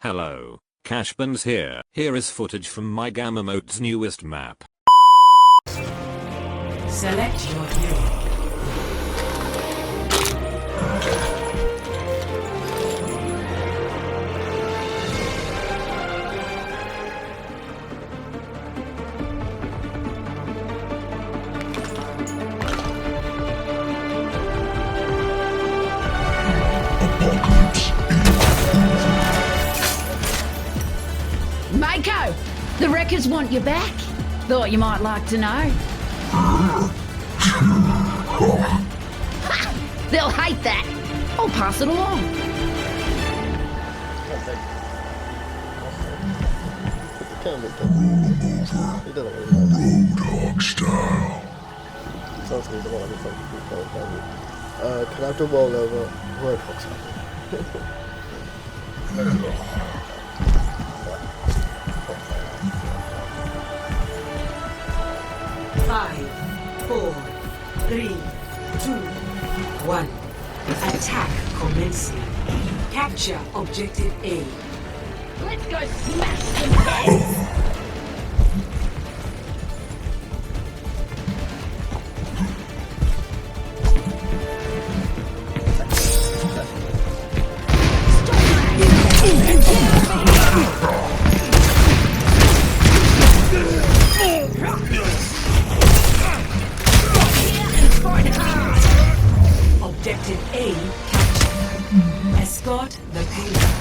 Hello, Cashbans here. Here is footage from my Gamma Mode's newest map. Select your hero. Mako, the Wreckers want you back. Thought you might like to know. Ha! They'll hate that. I'll pass it along. Roadhog style. Sounds good. Can I have the roll over Roadhog style? 5, 4, 3, 2, 1. Attack commencing. Capture objective A. Let's go smash some heads. Objective A captured. Escort the payload.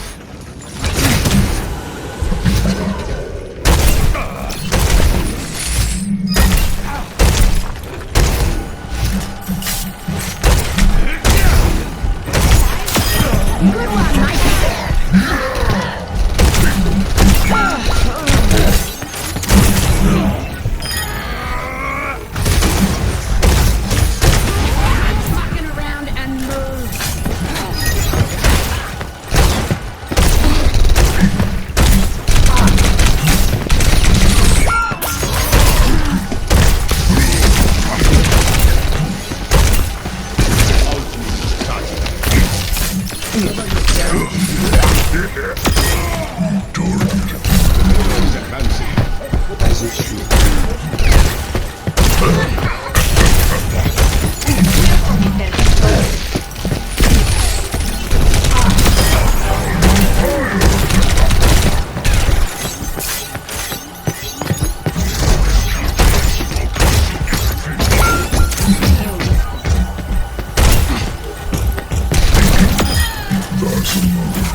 Good one, Mako. Fucking around and move. That's enough.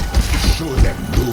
Show them no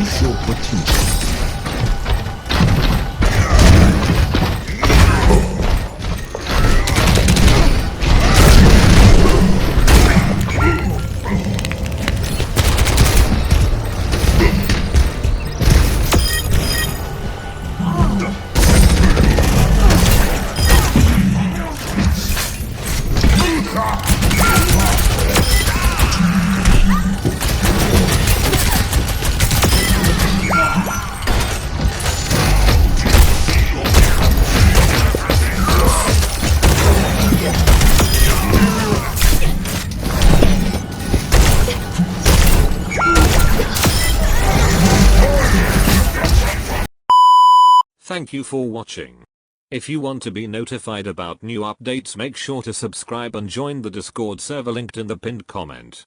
full potential. Thank you for watching. If you want to be notified about new updates, make sure to subscribe and join the Discord server linked in the pinned comment.